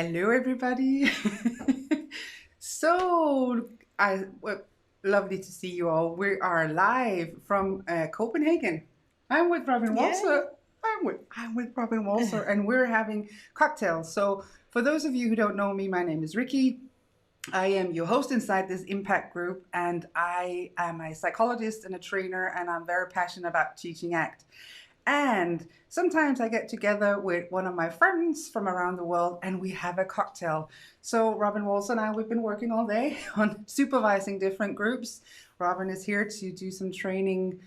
Hello, everybody. Well, lovely to see you all. We are live from Copenhagen. I'm with Robyn Yay. Walser. I'm with Robyn Walser, and we're having cocktails. So, for those of you who don't know me, my name is Rikke. I am your host inside this impact group, and I am a psychologist and a trainer, and I'm very passionate about teaching ACT. And sometimes I get together with one of my friends from around the world and we have a cocktail. So Robyn Walser and I, we've been working all day on supervising different groups. Robyn is here to do some training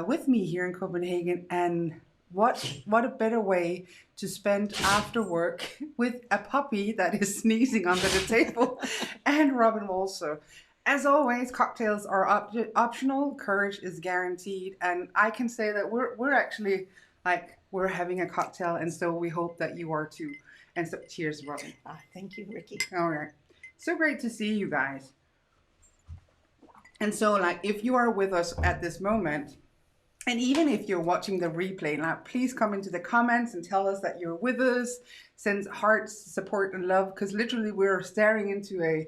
with me here in Copenhagen. And what a better way to spend after work with a puppy that is sneezing under the table and Robyn Walser. As always, cocktails are optional. Courage is guaranteed, and I can say that we're actually we're having a cocktail, and so we hope that you are too. And so, cheers, Robyn. Thank you, Rikke. All right, so great to see you guys. And so, if you are with us at this moment, and even if you're watching the replay, please come into the comments and tell us that you're with us. Send hearts, support, and love, because literally we're staring into a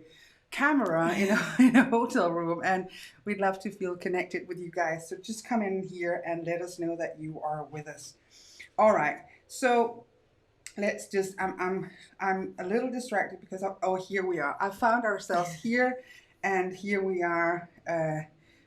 camera in a hotel room, and we'd love to feel connected with you guys. So just come in here and let us know that you are with us. All right, so let's just I'm a little distracted because here we are. I found ourselves here, and here we are.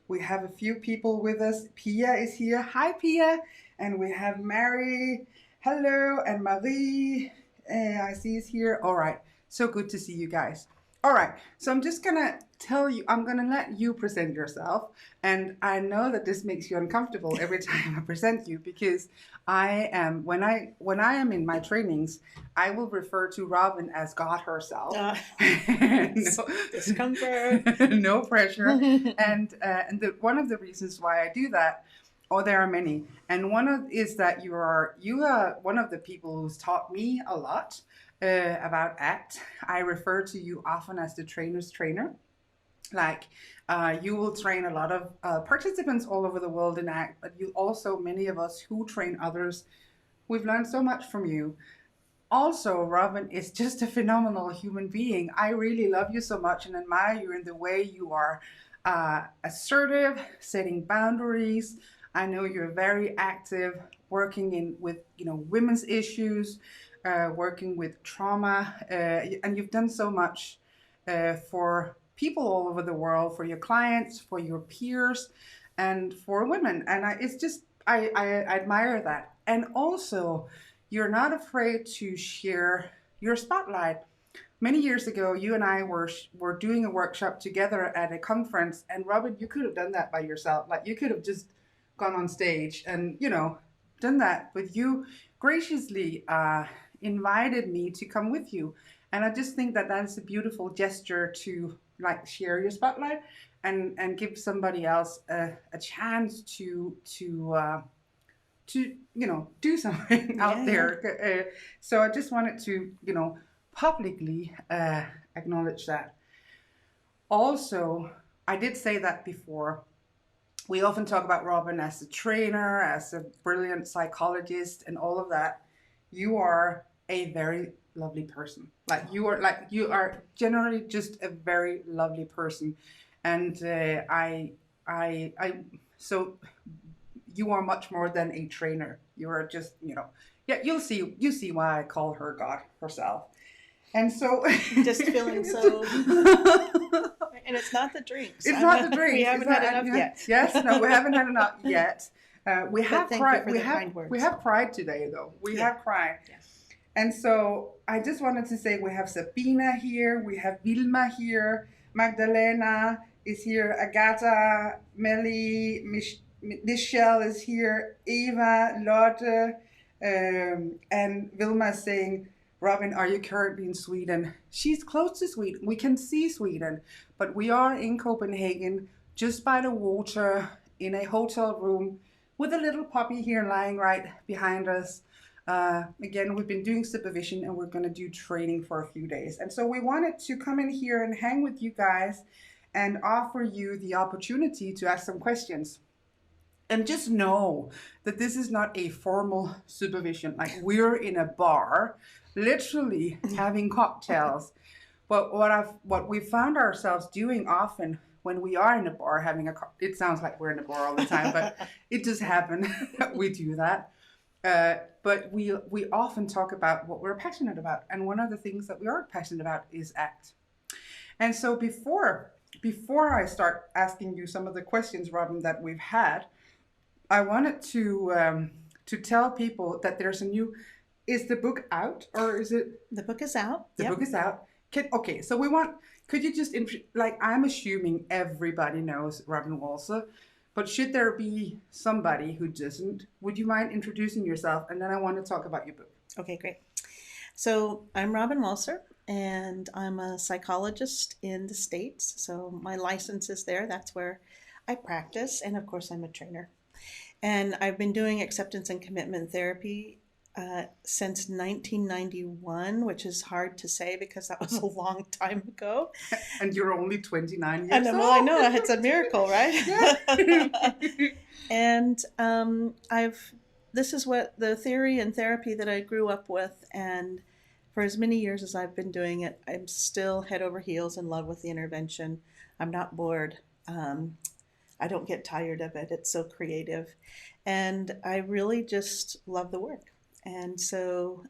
We have a few people with us. Pia is here. Hi, Pia. And we have Mary. Hello. And Marie, I see is here. All right, so good to see you guys. All right, so I'm just gonna tell you, I'm gonna let you present yourself. And I know that this makes you uncomfortable every time I present you, because I am, when I am in my trainings, I will refer to Robyn as God herself. Discomfort. No pressure. And one of the reasons why I do that, there are many. And is that you are one of the people who's taught me a lot about ACT. I refer to you often as the trainer's trainer. You will train a lot of participants all over the world in ACT, but you also, many of us who train others, we've learned so much from you. Also, Robyn is just a phenomenal human being. I really love you so much and admire you in the way you are assertive, setting boundaries. I know you're very active, working with women's issues, working with trauma, and you've done so much for people all over the world, for your clients, for your peers, and for women. And I admire that. And also, you're not afraid to share your spotlight. Many years ago, you and I were doing a workshop together at a conference, and Robyn, you could have done that by yourself. You could have just gone on stage and done that, but you graciously invited me to come with you. And I just think that that's a beautiful gesture to share your spotlight and give somebody else a chance to do something out there. So I just wanted to publicly acknowledge that. Also, I did say that before. We often talk about Robyn as a trainer, as a brilliant psychologist, and all of that. You are a very lovely person. You are generally just a very lovely person, and so you are much more than a trainer. You are just you'll see why I call her God herself. And so just feeling so. And it's not the drinks. It's not the drinks. We haven't had enough yet. Yes, no, we haven't had enough yet. We have cried. We have cried today, though. We have cried. Yes. And so I just wanted to say we have Sabina here, we have Vilma here, Magdalena is here, Agatha, Melly, Michelle is here, Eva, Lotte, and Vilma is saying, Robyn, are you currently in Sweden? She's close to Sweden. We can see Sweden, but we are in Copenhagen, just by the water, in a hotel room, with a little puppy here lying right behind us. Again, we've been doing supervision and we're going to do training for a few days. And so we wanted to come in here and hang with you guys and offer you the opportunity to ask some questions. And just know that this is not a formal supervision. Like we're in a bar, literally having cocktails. But what we found ourselves doing often when we are in a bar having it sounds like we're in a bar all the time, but it does happen that we do that. But we often talk about what we're passionate about, and one of the things that we are passionate about is ACT. And so before I start asking you some of the questions, Robyn, that we've had, I wanted to tell people that there's a new. Is the book out, or is it? The book is out. The book is out. Okay, so could you just, like, I'm assuming everybody knows Robyn Walser, but should there be somebody who doesn't, would you mind introducing yourself? And then I want to talk about your book. Okay, great. So I'm Robyn Walser, and I'm a psychologist in the States. So my license is there. That's where I practice. And of course, I'm a trainer. And I've been doing acceptance and commitment therapy since 1991, which is hard to say because that was a long time ago. And you're only 29 years old. Well, I know, it's a miracle, right? Yeah. And this is what the theory and therapy that I grew up with, and for as many years as I've been doing it, I'm still head over heels in love with the intervention. I'm not bored. I don't get tired of it. It's so creative. And I really just love the work. And so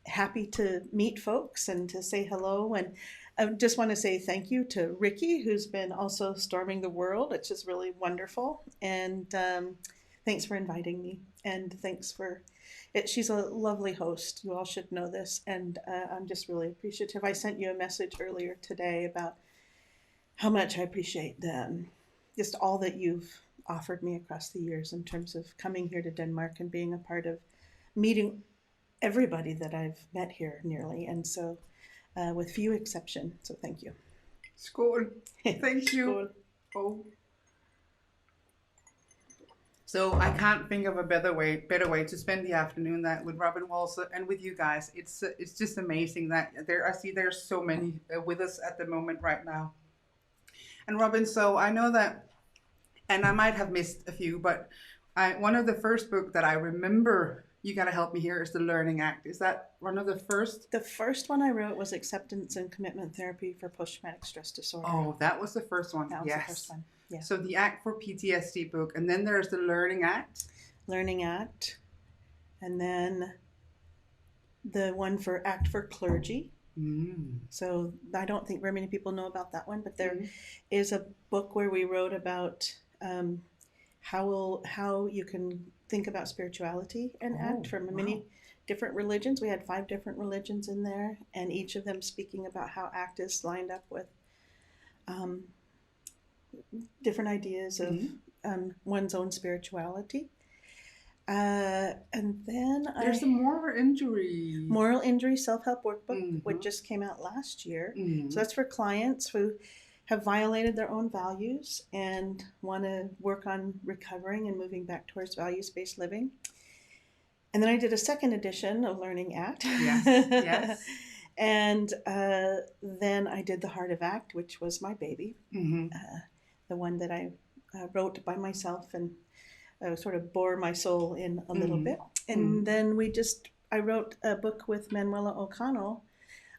happy to meet folks and to say hello. And I just want to say thank you to Rikke, who's been also storming the world. It's just really wonderful. And thanks for inviting me. And thanks for it. She's a lovely host. You all should know this. And I'm just really appreciative. I sent you a message earlier today about how much I appreciate just all that you've offered me across the years in terms of coming here to Denmark and being a part of meeting everybody that I've met here nearly. And so with few exception. So thank you. Skål. Thank you. Oh. So I can't think of a better way to spend the afternoon that with Robyn Walser and with you guys. It's just amazing that there's so many with us at the moment right now. And Robyn, so I know that, and I might have missed a few, but one of the first book that I remember, you got to help me here, is The Learning Act. Is that one of the first? The first one I wrote was Acceptance and Commitment Therapy for Post-Traumatic Stress Disorder. Oh, that was the first one. That was the first one. Yeah. So the ACT for PTSD book, and then there's The Learning Act. Learning Act, and then the one for ACT for Clergy. So I don't think very many people know about that one, but there is a book where we wrote about how you can think about spirituality and ACT from many different religions. We had 5 different religions in there, and each of them speaking about how ACT is lined up with different ideas of one's own spirituality. And then there's a moral injury self-help workbook, which just came out last year. So that's for clients who have violated their own values and want to work on recovering and moving back towards values-based living. And then I did a second edition of Learning ACT. Yes. And then I did The Heart of ACT, which was my baby, the one that I wrote by myself and sort of bore my soul in a little bit. And then I wrote a book with Manuela O'Connell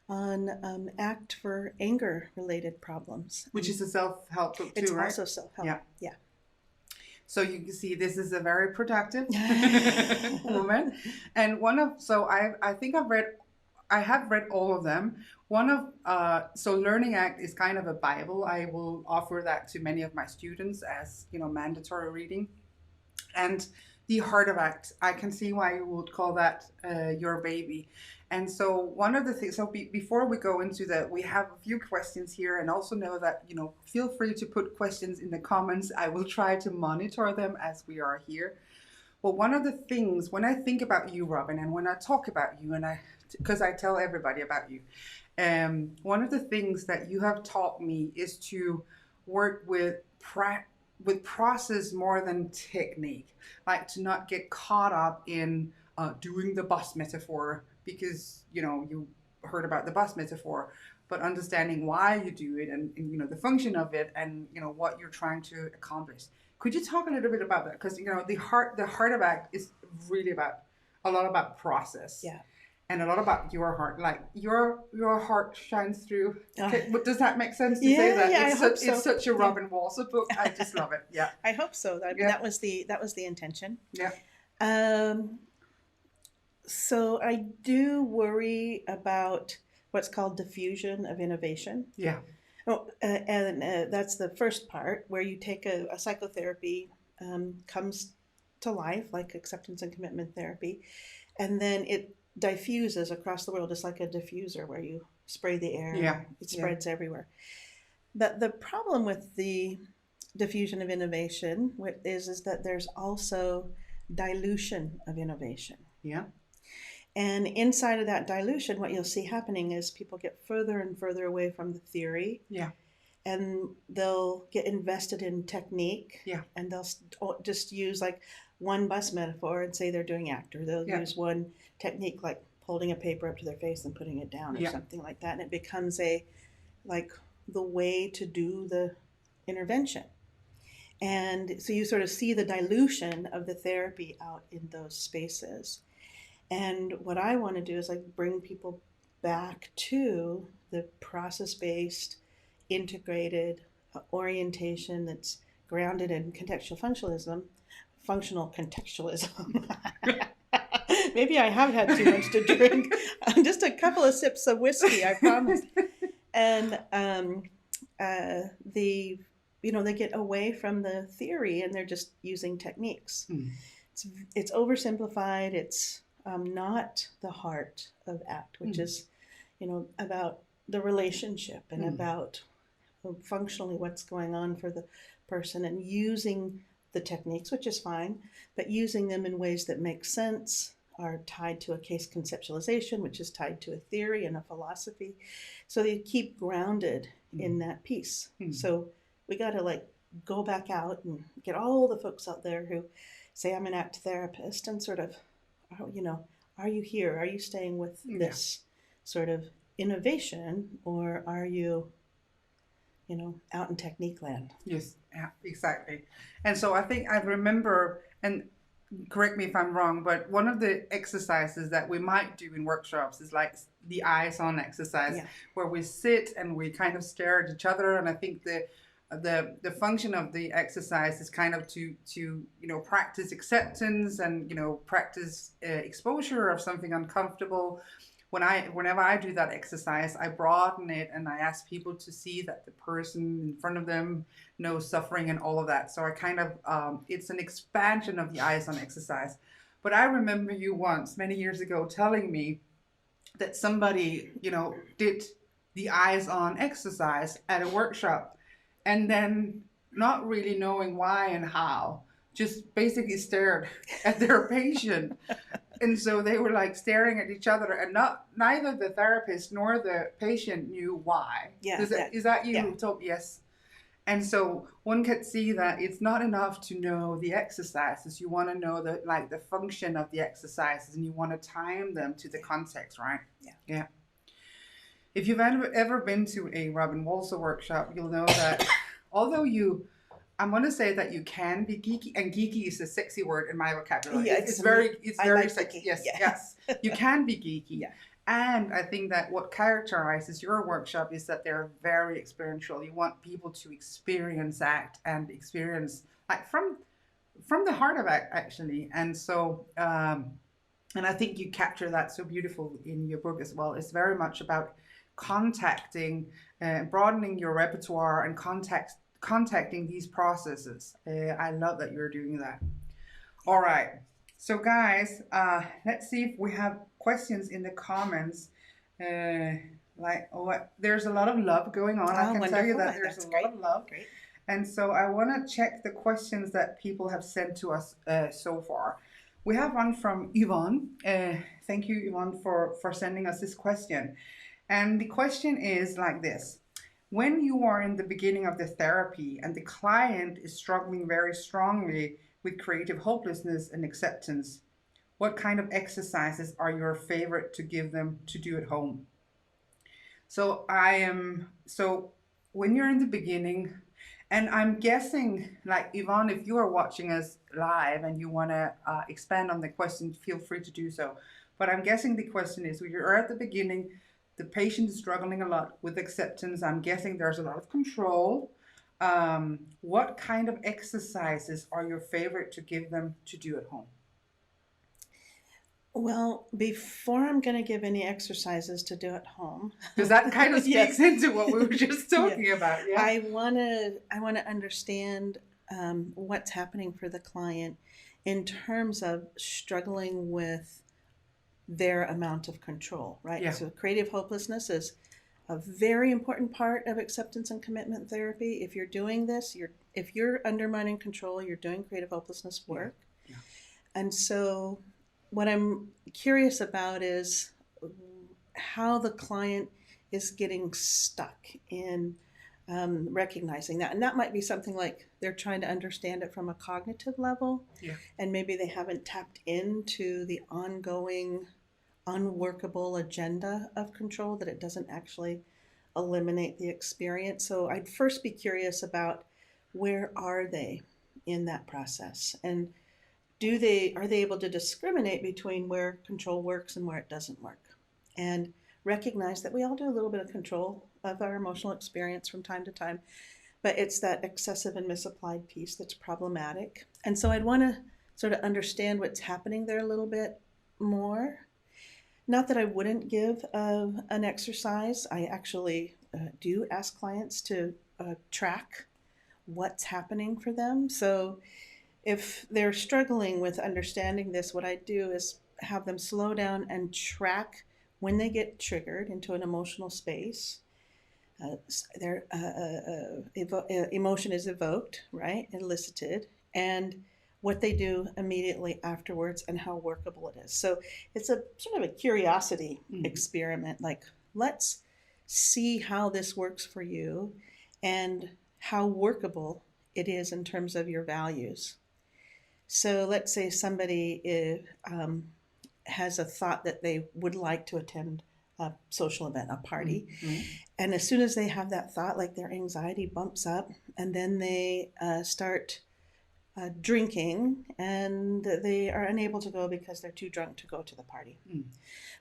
on ACT for anger-related problems. Which is a self-help book too, right? It's also self-help, yeah. So you can see this is a very productive woman. And I have read all of them. So Learning ACT is kind of a Bible. I will offer that to many of my students as, mandatory reading. And The Heart of ACT, I can see why you would call that your baby. And so one of the things, before we go into that, we have a few questions here, and also know that, feel free to put questions in the comments. I will try to monitor them as we are here. Well, one of the things, when I think about you, Robyn, and when I talk about you, because I tell everybody about you, one of the things that you have taught me is to work with process more than technique, like to not get caught up in doing the bus metaphor, because you heard about the bus metaphor, but understanding why you do it and the function of it and what you're trying to accomplish. Could you talk a little bit about that? Because the heart of act is really about a lot about process. Yeah. And a lot about your heart, like your heart shines through. Okay, but does that make sense to Yeah, say that? yeah, It's, I hope it's so. such a Robyn Walser book. I just love it. Yeah. I hope so. I mean, Yeah. that was the intention. Yeah. So I do worry about what's called diffusion of innovation. Yeah. Oh, and that's the first part where you take a psychotherapy comes to life, like acceptance and commitment therapy, and then it diffuses across the world, just like a diffuser where you spray the air. Yeah. It spreads everywhere. But the problem with the diffusion of innovation is that there's also dilution of innovation. Yeah. And inside of that dilution, what you'll see happening is people get further and further away from the theory. Yeah. And they'll get invested in technique. Yeah. And they'll just use like one bus metaphor and say they're doing ACT, or they'll use one technique like holding a paper up to their face and putting it down, or something like that. And it becomes like the way to do the intervention. And so you sort of see the dilution of the therapy out in those spaces. And what I want to do is like bring people back to the process-based, integrated orientation that's grounded in functional contextualism. Maybe I have had too much to drink. Just a couple of sips of whiskey, I promise. And they get away from the theory and they're just using techniques. It's oversimplified. It's not the heart of ACT, which is, about the relationship and about functionally what's going on for the person, and using the techniques, which is fine, but using them in ways that make sense, are tied to a case conceptualization, which is tied to a theory and a philosophy. So they keep grounded in that piece. So we got to go back out and get all the folks out there who say, I'm an ACT therapist, and sort of, are you here? Are you staying with this sort of innovation, or are you, out in technique land? Yes, yeah, exactly. And so I think I remember, and correct me if I'm wrong, but one of the exercises that we might do in workshops is like the eyes on exercise, where we sit and we kind of stare at each other. And I think the function of the exercise is kind of to practice acceptance and practice exposure of something uncomfortable. Whenever I do that exercise, I broaden it and I ask people to see that the person in front of them knows suffering and all of that. So I kind of it's an expansion of the eyes on exercise. But I remember you once, many years ago, telling me that somebody did the eyes on exercise at a workshop, and then not really knowing why and how, just basically stared at their patient. And so they were like staring at each other, and neither the therapist nor the patient knew why. Yeah. Is that you who told? Yes. And so one could see that it's not enough to know the exercises. You want to know the function of the exercises, and you want to time them to the context, right? Yeah. Yeah. If you've ever been to a Robyn Walser workshop, you'll know that although I'm going to say that you can be geeky, and geeky is a sexy word in my vocabulary. Yeah, it's very like sexy. geeky. Yes, Yeah. yes. You can be geeky. Yeah. And I think that what characterizes your workshop is that they're very experiential. You want people to experience ACT and experience from the heart of ACT, actually. And so, and I think you capture that so beautiful in your book as well. It's very much about contacting, broadening your repertoire and contacting these processes. I love that you're doing that. All right. So guys, let's see if we have questions in the comments. There's a lot of love going on. I can tell you that there's lot of love. Great. And so I want to check the questions that people have sent to us so far. We have one from Yvonne. Thank you, Yvonne, for sending us this question. And the question is like this. When you are in the beginning of the therapy and the client is struggling very strongly with creative hopelessness and acceptance, what kind of exercises are your favorite to give them to do at home? So when you're in the beginning And I'm guessing, like Yvonne, if you are watching us live and you want to expand on the question, feel free to do so. But I'm guessing the question is, you're at the beginning, the patient is struggling a lot with acceptance. I'm guessing there's a lot of control. What kind of exercises are your favorite to give them to do at home? Well, before I'm going to give any exercises to do at home, Because that kind of yes, speaks into what we were just talking about. Yeah. I want to understand what's happening for the client in terms of struggling with their amount of control, right? Yeah. So creative hopelessness is a very important part of acceptance and commitment therapy. If you're doing this, if you're undermining control, you're doing creative hopelessness work. Yeah. And so what I'm curious about is how the client is getting stuck in recognizing that. And that might be something like they're trying to understand it from a cognitive level. Yeah. And maybe they haven't tapped into the ongoing, unworkable agenda of control, that it doesn't actually eliminate the experience. So I'd first be curious about where are they in that process? And are they able to discriminate between where control works and where it doesn't work, and recognize that we all do a little bit of control of our emotional experience from time to time, but it's that excessive and misapplied piece that's problematic. And so I'd want to sort of understand what's happening there a little bit more. Not that I wouldn't give an exercise. I actually do ask clients to track what's happening for them. So if they're struggling with understanding this, what I do is have them slow down and track when they get triggered into an emotional space. Their emotion is evoked, right, elicited, and what they do immediately afterwards and how workable it is. So it's a sort of a curiosity experiment. Like, let's see how this works for you and how workable it is in terms of your values. So let's say somebody has a thought that they would like to attend a social event, a party. Mm-hmm. And as soon as they have that thought, like their anxiety bumps up, and then they start drinking, and they are unable to go because they're too drunk to go to the party.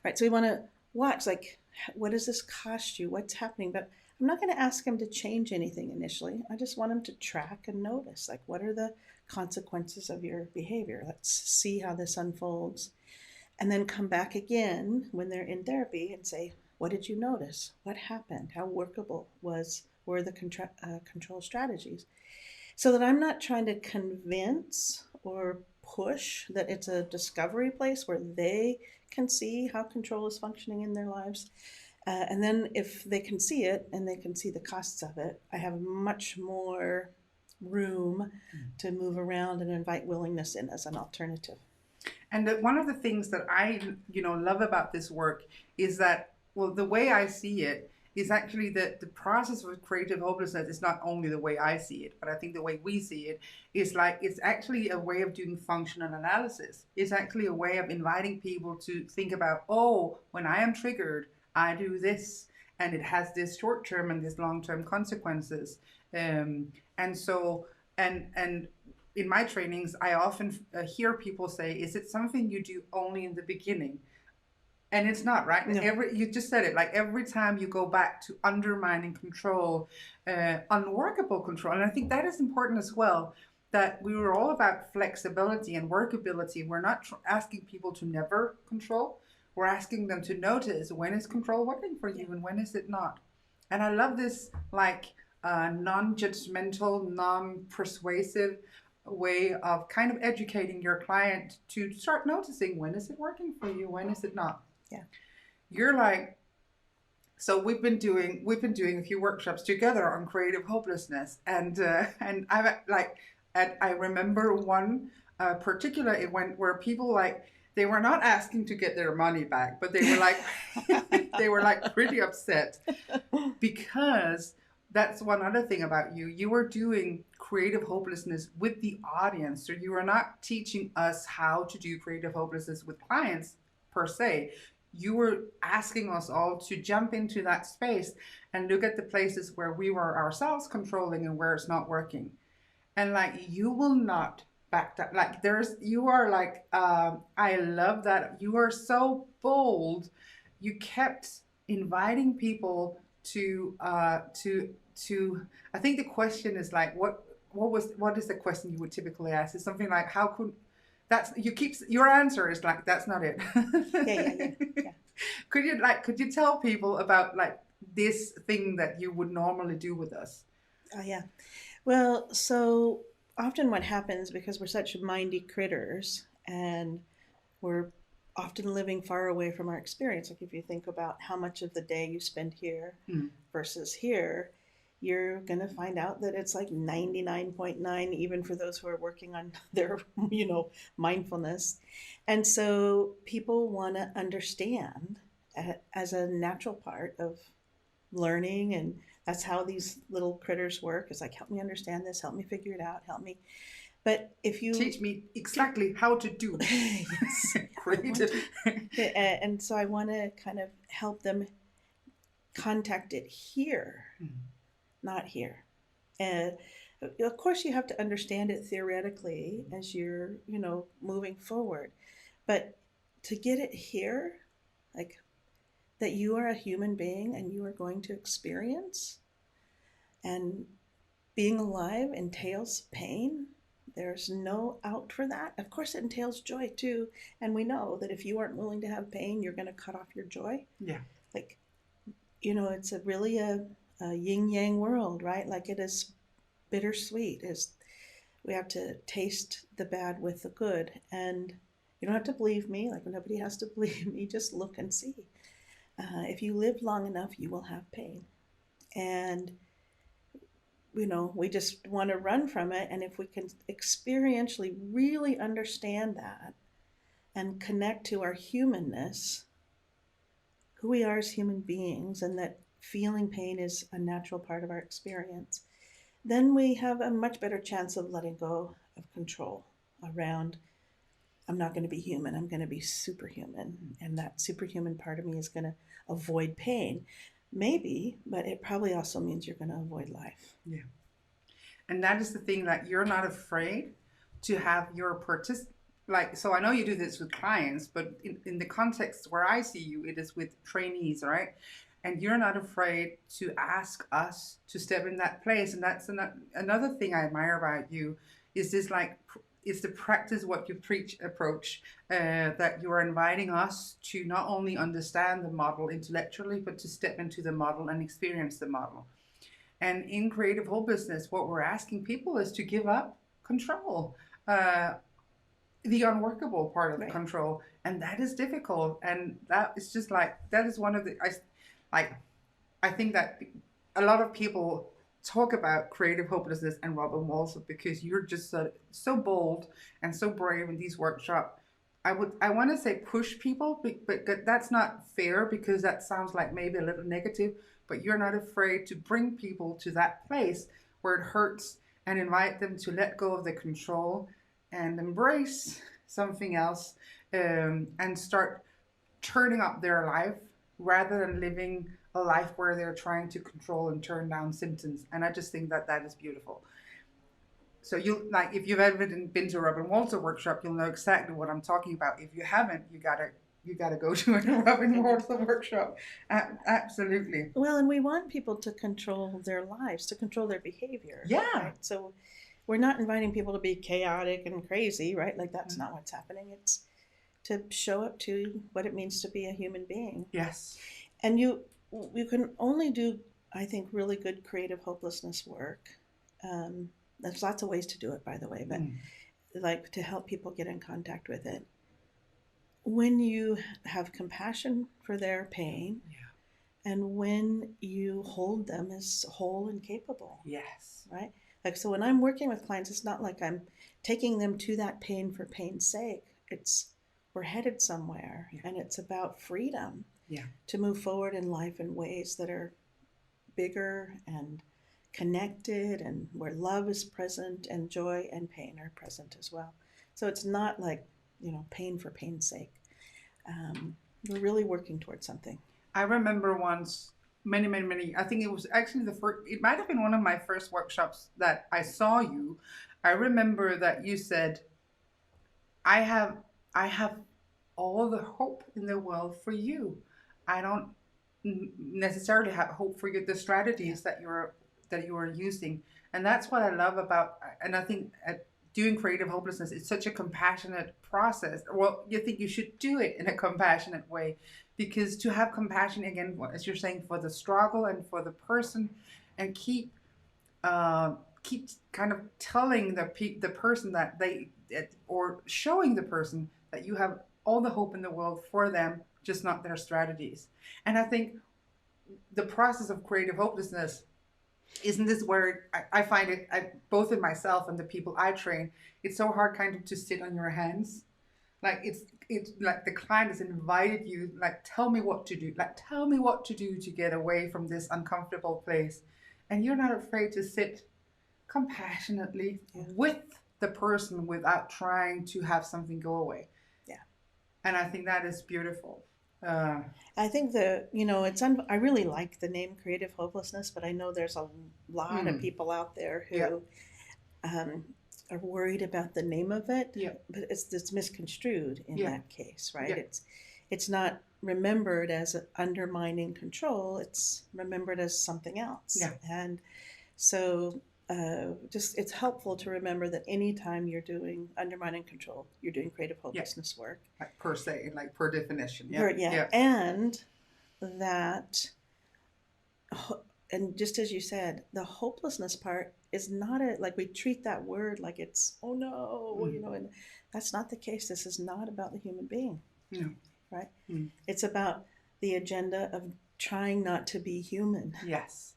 Right, so we want to watch, like, what does this cost you? What's happening? But I'm not going to ask them to change anything initially. I just want them to track and notice, like, what are the consequences of your behavior? Let's see how this unfolds. And then come back again when they're in therapy and say, what did you notice? What happened? How workable were the control strategies? So that I'm not trying to convince or push that it's a discovery place where they can see how control is functioning in their lives. And then if they can see it and they can see the costs of it, I have much more room to move around and invite willingness in as an alternative. And one of the things that I, love about this work is that, well, the way I see it is actually that the process of creative hopelessness is not only the way I see it, but I think the way we see it is like, it's actually a way of doing functional analysis. It's actually a way of inviting people to think about, oh, when I am triggered, I do this, and it has this short-term and this long-term consequences. And in my trainings, I often hear people say, is it something you do only in the beginning? And it's not, right? No. You just said it, like every time you go back to undermining control, unworkable control. And I think that is important as well, that we were all about flexibility and workability. We're not asking people to never control. We're asking them to notice, when is control working for you and when is it not? And I love this, like, non-judgmental, non-persuasive way of kind of educating your client to start noticing, when is it working for you, when is it not? Yeah. You're like, so we've been doing a few workshops together on creative hopelessness, and I've like, I remember one particular event where people, like, they were not asking to get their money back, but they were like they were like pretty upset, because that's one other thing about you. You were doing creative hopelessness with the audience, so you were not teaching us how to do creative hopelessness with clients per se. you were asking us all to jump into that space and look at the places where we were ourselves controlling and where it's not working. And like, you will not back down. Like, you are like, I love that. You are so bold. You kept inviting people to, I think the question is like, what is the question you would typically ask? It's something like, how could, your answer is like, that's not it. Yeah. Could you tell people about like this thing that you would normally do with us? Oh, yeah. Well, so often what happens, because we're such mindy critters and we're often living far away from our experience. Like if you think about how much of the day you spend here Mm. versus here, you're going to find out that it's like 99.9, even for those who are working on their, mindfulness. And so people want to understand as a natural part of learning. And that's how these little critters work. It's like, help me understand this, help me figure it out, help me. But if you teach me exactly how to do it. Yes. Great. And so I want to kind of help them contact it here, not here. And of course, you have to understand it theoretically as you're, moving forward. But to get it here, like that you are a human being and you are going to experience, and being alive entails pain. There's no out for that. Of course, it entails joy too. And we know that if you aren't willing to have pain, you're going to cut off your joy. Yeah. Like, it's really a yin yang world, right? Like it is bittersweet. We have to taste the bad with the good. And you don't have to believe me. Like nobody has to believe me. Just look and see. If you live long enough, you will have pain. And we just want to run from it. And if we can experientially really understand that and connect to our humanness, who we are as human beings, and that feeling pain is a natural part of our experience, then we have a much better chance of letting go of control around, I'm not going to be human, I'm going to be superhuman. And that superhuman part of me is going to avoid pain. Maybe, but it probably also means you're going to avoid life. Yeah. And that is the thing, that you're not afraid to have your so I know you do this with clients, but in the context where I see you, it is with trainees, right? And you're not afraid to ask us to step in that place. And that's another thing I admire about you, is this like, is the practice what you preach approach, that you're inviting us to not only understand the model intellectually, but to step into the model and experience the model. And in creative hopelessness, what we're asking people is to give up control, the unworkable part of Right. control. And that is difficult. And that is just like, that is one of the, I think that a lot of people talk about creative hopelessness and Robyn Walser because you're just so bold and so brave in these workshops. I want to say push people, but that's not fair, because that sounds like maybe a little negative. But you're not afraid to bring people to that place where it hurts and invite them to let go of the control and embrace something else, and start turning up their life rather than living a life where they're trying to control and turn down symptoms. And I just think that that is beautiful. So if you've ever been to a Robyn Walser workshop, you'll know exactly what I'm talking about. If you haven't, you gotta go to a Robyn Walser workshop. Absolutely. Well, and we want people to control their lives, to control their behavior. Yeah. Right? So we're not inviting people to be chaotic and crazy, right? Like that's not what's happening. It's to show up to what it means to be a human being. Yes. And you can only do, I think, really good creative hopelessness work. There's lots of ways to do it, by the way, but like to help people get in contact with it. When you have compassion for their pain, and when you hold them as whole and capable. Yes. Right? Like, so when I'm working with clients, it's not like I'm taking them to that pain for pain's sake. We're headed somewhere, and it's about freedom to move forward in life in ways that are bigger and connected, and where love is present and joy and pain are present as well. So it's not like, pain for pain's sake. We're really working towards something. I remember once, many, I think it was actually it might have been one of my first workshops that I saw you. I remember that you said, I have, I have all the hope in the world for you. I don't necessarily have hope for you, the strategies that you are using. And that's what I love about, and I think doing creative hopelessness is such a compassionate process. Well, you think you should do it in a compassionate way, because to have compassion, again, as you're saying, for the struggle and for the person, and keep kind of telling the person that or showing the person that you have all the hope in the world for them, just not their strategies. And I think the process of creative hopelessness, isn't this where I find it, both in myself and the people I train, it's so hard kind of to sit on your hands. Like it's like the client has invited you, like, tell me what to do, like, tell me what to do to get away from this uncomfortable place. And you're not afraid to sit compassionately with the person without trying to have something go away. Yeah. And I think that is beautiful. I think I really like the name creative hopelessness, but I know there's a lot of people out there who are worried about the name of it, but it's misconstrued in that case, right? Yeah. It's not remembered as undermining control, it's remembered as something else. Yeah. And so it's helpful to remember that anytime you're doing undermining control, you're doing creative hopelessness work. Like per se, like per definition. And that, and just as you said, the hopelessness part is not like we treat that word like it's, oh no, and that's not the case. This is not about the human being. No. Right? It's about the agenda of trying not to be human. Yes.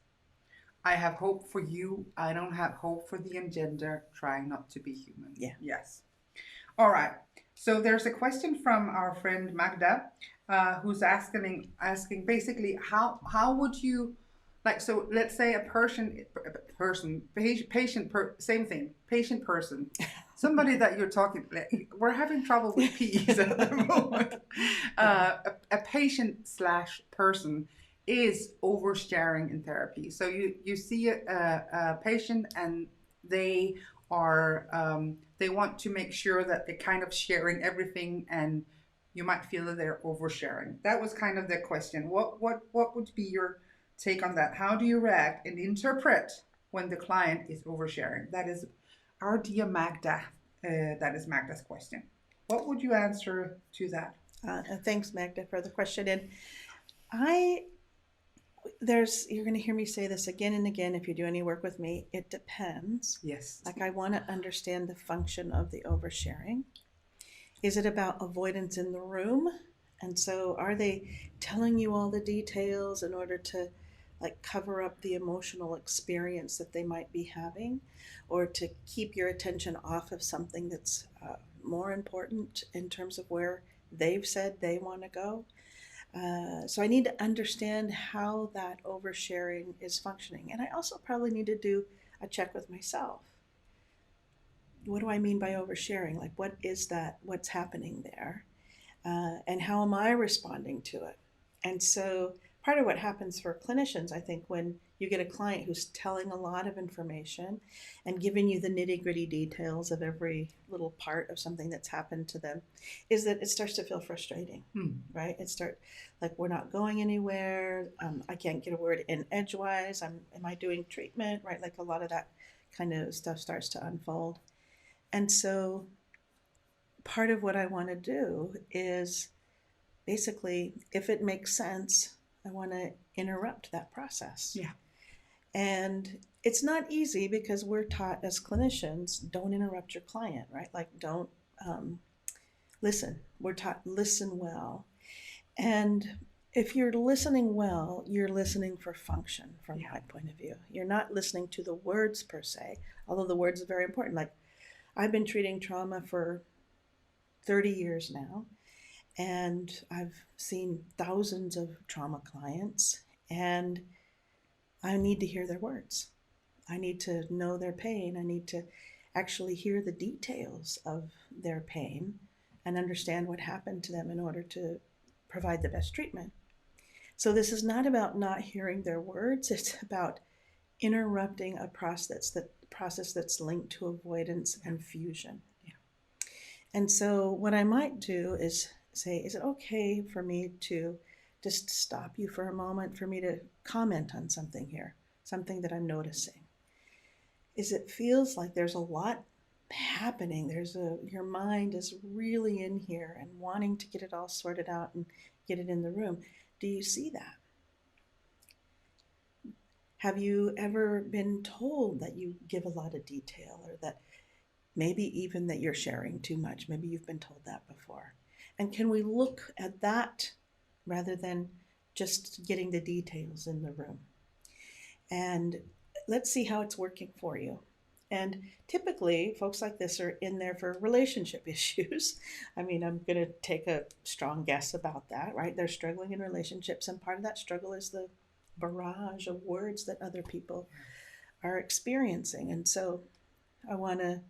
I have hope for you. I don't have hope for the agenda trying not to be human. Yeah. Yes. All right. So there's a question from our friend Magda, who's asking basically how would you, like, so let's say patient person, somebody that you're talking, we're having trouble with P's at the moment. A patient/person is oversharing in therapy. So you see a patient and they are they want to make sure that they're kind of sharing everything, and you might feel that they're oversharing. That was kind of the question. What would be your take on that? How do you react and interpret when the client is oversharing? That is our dear Magda. That is Magda's question. What would you answer to that? Thanks, Magda, for the question. And you're going to hear me say this again and again if you do any work with me. It depends. Yes. Like, I want to understand the function of the oversharing. Is it about avoidance in the room? And so are they telling you all the details in order to, like, cover up the emotional experience that they might be having, or to keep your attention off of something that's more important in terms of where they've said they want to go? So I need to understand how that oversharing is functioning. And I also probably need to do a check with myself. What do I mean by oversharing? Like, what is that? What's happening there? And how am I responding to it? And so part of what happens for clinicians, I think, when you get a client who's telling a lot of information and giving you the nitty-gritty details of every little part of something that's happened to them, is that it starts to feel frustrating, right? It starts like, we're not going anywhere. I can't get a word in edgewise. Am I doing treatment, right? Like, a lot of that kind of stuff starts to unfold. And so part of what I want to do is basically, if it makes sense, I want to interrupt that process. Yeah. And it's not easy because we're taught as clinicians, don't interrupt your client, right? Like, don't listen. We're taught listen well. And if you're listening well, you're listening for function from my point of view. You're not listening to the words per se, although the words are very important. Like, I've been treating trauma for 30 years now, and I've seen thousands of trauma clients, and I need to hear their words. I need to know their pain. I need to actually hear the details of their pain and understand what happened to them in order to provide the best treatment. So this is not about not hearing their words, it's about interrupting a process that's linked to avoidance and fusion. Yeah. And so what I might do is say, is it okay for me to just stop you for a moment, for me to comment on something here, something that I'm noticing? Is it feels like there's a lot happening. Your mind is really in here and wanting to get it all sorted out and get it in the room. Do you see that? Have you ever been told that you give a lot of detail, or that maybe even that you're sharing too much? Maybe you've been told that before. And can we look at that rather than just getting the details in the room? And let's see how it's working for you. And typically, folks like this are in there for relationship issues. I mean, I'm going to take a strong guess about that, right? They're struggling in relationships, and part of that struggle is the barrage of words that other people are experiencing. And so I want to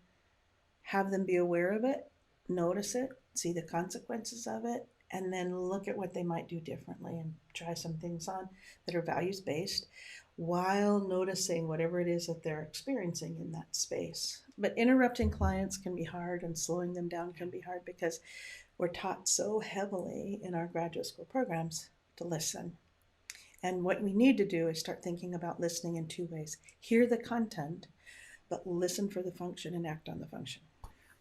have them be aware of it, notice it, see the consequences of it, and then look at what they might do differently and try some things on that are values-based, while noticing whatever it is that they're experiencing in that space. But interrupting clients can be hard, and slowing them down can be hard, because we're taught so heavily in our graduate school programs to listen. And what we need to do is start thinking about listening in two ways. Hear the content, but listen for the function and act on the function.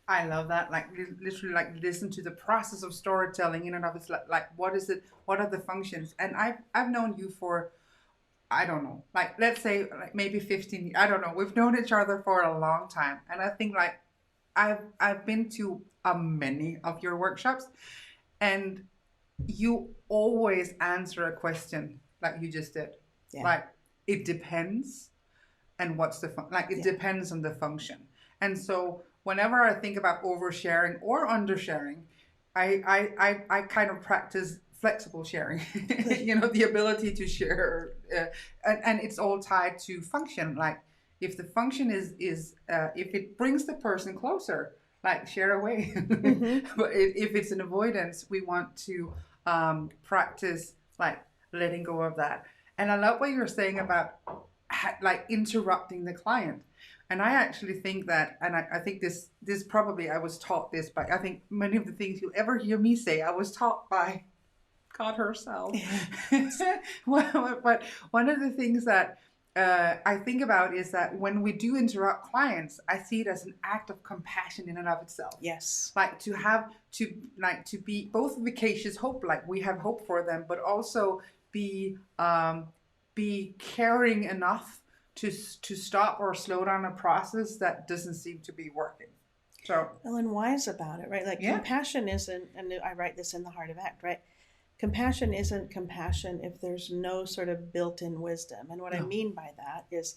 I love that. Like literally, like listen to the process of storytelling in and of itself. Like what is it? What are the functions? And I've known you for, I don't know, like let's say like maybe 15 years. I don't know. We've known each other for a long time. And I think like I've been to many of your workshops, and you always answer a question like you just did. Yeah. Like it depends, and what's the it depends on the function. And so whenever I think about oversharing or undersharing, I kind of practice flexible sharing, the ability to share, and it's all tied to function. Like if the function is if it brings the person closer, like share away. Mm-hmm. But if it's an avoidance, we want to practice like letting go of that. And I love what you're saying about like interrupting the client. And I actually think that, and I think this probably, I was taught this, but I think many of the things you'll ever hear me say, I was taught by God herself. But one of the things that I think about is that when we do interrupt clients, I see it as an act of compassion in and of itself. Yes. Like to be both efficacious hope, like we have hope for them, but also be caring enough to stop or slow down a process that doesn't seem to be working. So, well, and wise about it, right? Like compassion isn't, and I write this in The Heart of Act, right? Compassion isn't compassion if there's no sort of built-in wisdom. And what I mean by that is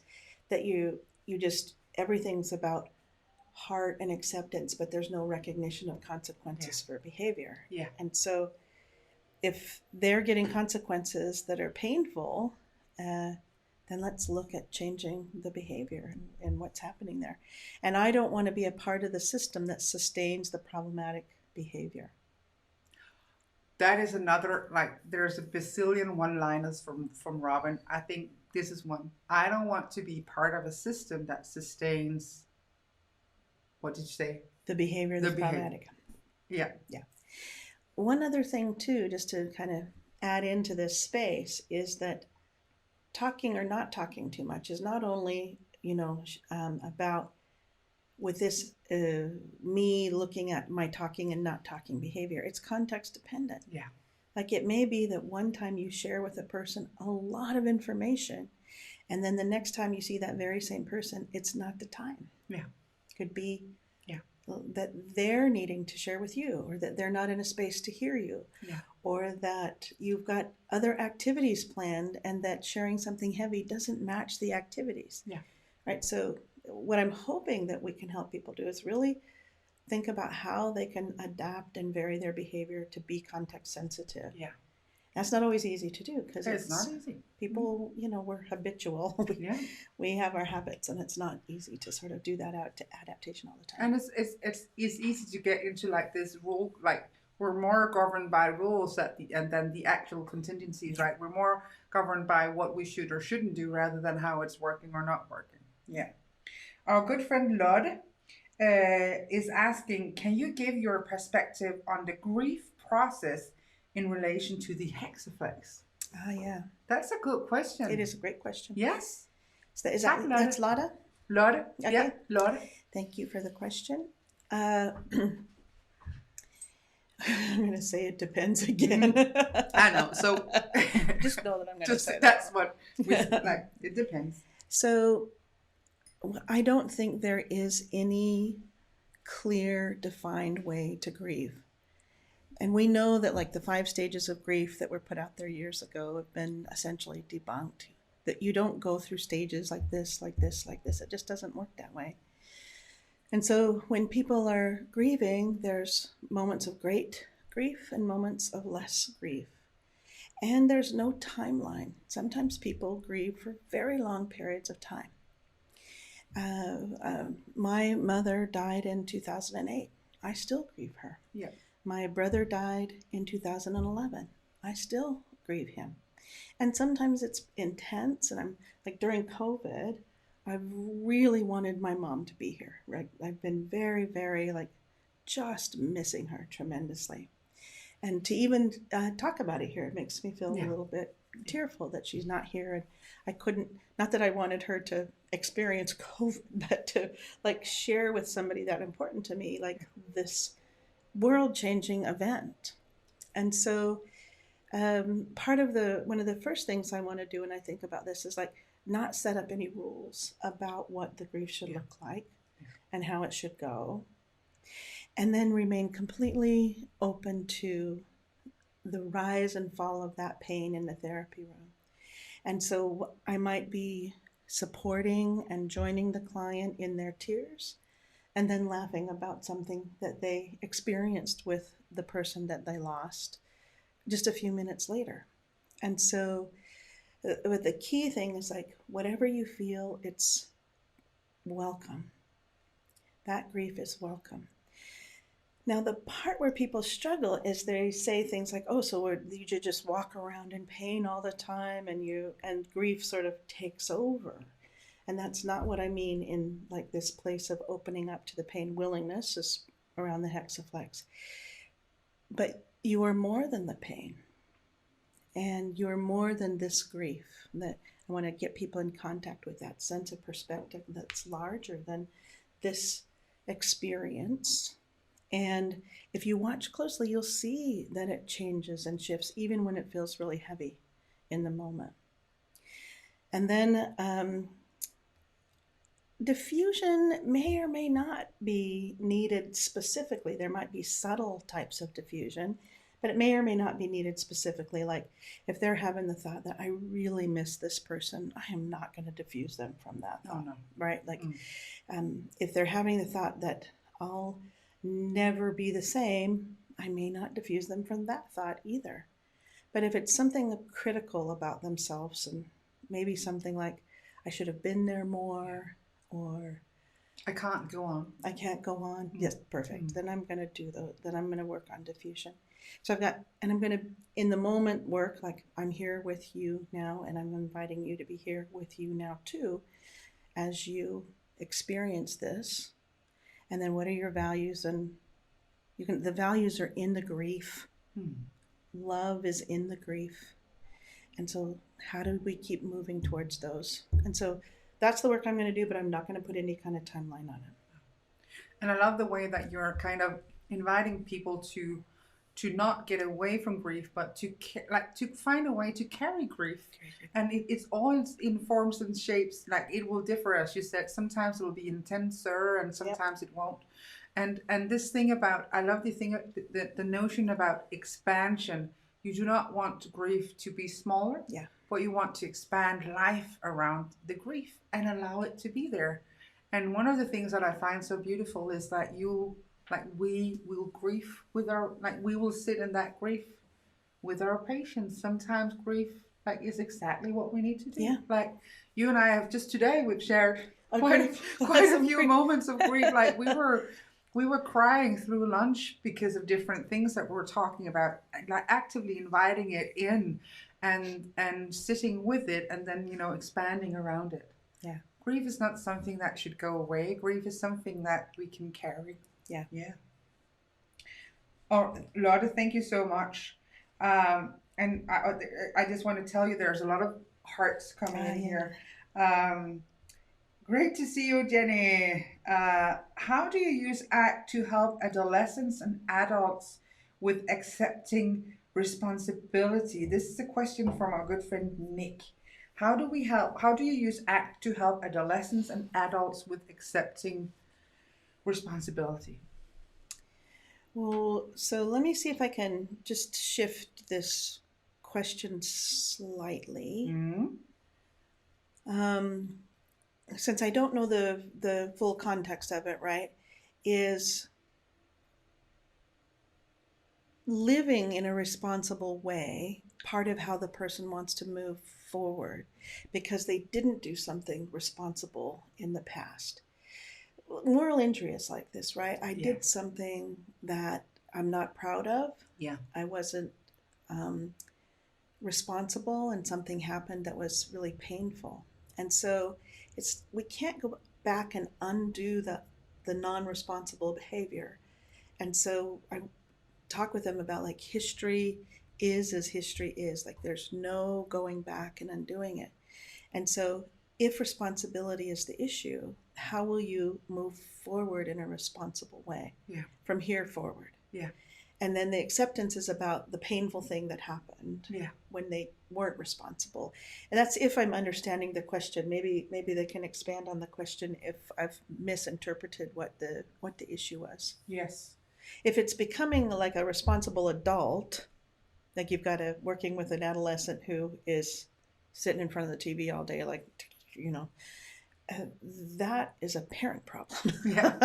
that you just, everything's about heart and acceptance, but there's no recognition of consequences for behavior. Yeah. And so if they're getting consequences that are painful, then let's look at changing the behavior and what's happening there. And I don't want to be a part of the system that sustains the problematic behavior. That is another, like, there's a bazillion one-liners from Robyn. I think this is one. I don't want to be part of a system that sustains, what did you say? The behavior that's problematic. Yeah. Yeah. One other thing, too, just to kind of add into this space, is that talking or not talking too much is not only, about with this me looking at my talking and not talking behavior. It's context dependent. Yeah. Like it may be that one time you share with a person a lot of information, and then the next time you see that very same person, it's not the time. Yeah. Could be that they're needing to share with you, or that they're not in a space to hear you, or that you've got other activities planned and that sharing something heavy doesn't match the activities. Yeah. Right. So what I'm hoping that we can help people do is really think about how they can adapt and vary their behavior to be context sensitive. Yeah. That's not always easy to do, because it's not easy. People, we're habitual. We have our habits, and it's not easy to sort of do that out to adaptation all the time. And it's easy to get into like this role, like we're more governed by rules and then the actual contingencies, right? We're more governed by what we should or shouldn't do rather than how it's working or not working. Yeah. Our good friend Lod is asking, can you give your perspective on the grief process in relation to the hexaflex? Ah, yeah. That's a good question. It is a great question. Yes. That's Lada? Lod. Okay. Yeah, Lod. Thank you for the question. I'm going to say it depends again. I know. So just know that I'm going to say that's what we like. It depends. So I don't think there is any clear, defined way to grieve. And we know that like the 5 stages of grief that were put out there years ago have been essentially debunked. That you don't go through stages like this, like this, like this. It just doesn't work that way. And so when people are grieving, there's moments of great grief and moments of less grief. And there's no timeline. Sometimes people grieve for very long periods of time. My mother died in 2008. I still grieve her. Yeah. My brother died in 2011. I still grieve him. And sometimes it's intense. And I'm like during COVID, I really wanted my mom to be here. Right? I've been very, very like just missing her tremendously. And to even talk about it here, it makes me feel a little bit tearful that she's not here. And I couldn't, not that I wanted her to experience COVID, but to like share with somebody that important to me, like this world-changing event. And so one of the first things I want to do when I think about this is like not set up any rules about what the grief should look like and how it should go. And then remain completely open to the rise and fall of that pain in the therapy room. And so I might be supporting and joining the client in their tears and then laughing about something that they experienced with the person that they lost just a few minutes later. And so but the key thing is like, whatever you feel, it's welcome. That grief is welcome. Now, the part where people struggle is they say things like, oh, so you just walk around in pain all the time and grief sort of takes over. And that's not what I mean in like this place of opening up to the pain. Willingness is around the hexaflex. But you are more than the pain. And you're more than this grief. That I want to get people in contact with that sense of perspective that's larger than this experience. And if you watch closely, you'll see that it changes and shifts, even when it feels really heavy in the moment. And then diffusion may or may not be needed specifically. There might be subtle types of diffusion, but it may or may not be needed specifically. Like if they're having the thought that I really miss this person, I am not going to diffuse them from that thought, no. right? Like if they're having the thought that I'll never be the same, I may not diffuse them from that thought either. But if it's something critical about themselves and maybe something like I should have been there more or I can't go on. I can't go on. Yes, perfect. Then I'm going to then I'm going to work on diffusion. So I'm going to in the moment work like I'm here with you now and I'm inviting you to be here with you now too as you experience this. And then what are your values? And the values are in the grief. Love is in the grief. And so how do we keep moving towards those? And so that's the work I'm going to do, but I'm not going to put any kind of timeline on it. And I love the way that you're kind of inviting people to not get away from grief, but to find a way to carry grief. And it's always in forms and shapes. Like it will differ, as you said. Sometimes it will be intenser, and sometimes it won't. And this thing about, I love the notion about expansion. You do not want grief to be smaller, but you want to expand life around the grief and allow it to be there. And one of the things that I find so beautiful is that we will grieve with we will sit in that grief with our patients. Sometimes grief is exactly what we need to do. Yeah. Like you and I have just today, we've shared quite a few moments of grief. Like we were we were crying through lunch because of different things that we're talking about, like actively inviting it in and sitting with it and then, expanding around it. Yeah. Grief is not something that should go away. Grief is something that we can carry. Yeah. Yeah. Oh, Lotte, thank you so much. And I just want to tell you there's a lot of hearts coming in here. Great to see you, Jenny. How do you use ACT to help adolescents and adults with accepting responsibility? This is a question from our good friend Nick. How do you use ACT to help adolescents and adults with accepting responsibility? Well, so let me see if I can just shift this question slightly. Mm-hmm. Since I don't know the full context of it, right, is living in a responsible way part of how the person wants to move forward because they didn't do something responsible in the past. Moral injury is like this, right? I did something that I'm not proud of. Yeah. I wasn't responsible, and something happened that was really painful. And so we can't go back and undo the non-responsible behavior. And so I talk with them about like history is as history is. Like there's no going back and undoing it. And so if responsibility is the issue, how will you move forward in a responsible way from here forward? Yeah. And then the acceptance is about the painful thing that happened when they weren't responsible. And that's if I'm understanding the question. Maybe they can expand on the question if I've misinterpreted what the issue was. Yes. If it's becoming like a responsible adult, like you've got working with an adolescent who is sitting in front of the TV all day, like, that is a parent problem. Yeah.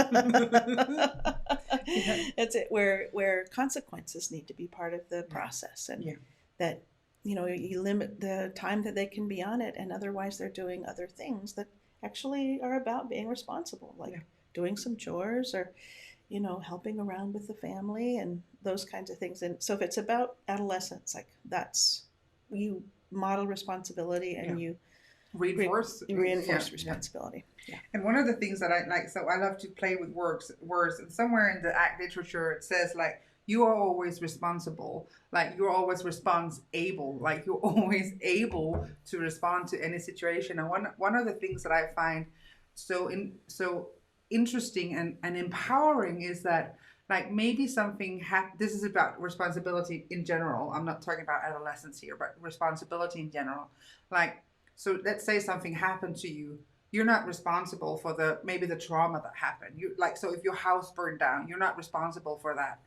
That's it, where consequences need to be part of the process, and that you limit the time that they can be on it, and otherwise they're doing other things that actually are about being responsible, like doing some chores or helping around with the family and those kinds of things. And so if it's about adolescence, like that's, you model responsibility and you reinforce responsibility. Yeah. And one of the things that I like, so I love to play with words, and somewhere in the ACT literature it says like, you are always responsible, like you're always response-able, like you're always able to respond to any situation. And one of the things that I find so interesting and empowering is that like maybe something this is about responsibility in general. I'm not talking about adolescence here, but responsibility in general. Like, so let's say something happened to you. You're not responsible for maybe the trauma that happened. So if your house burned down, you're not responsible for that.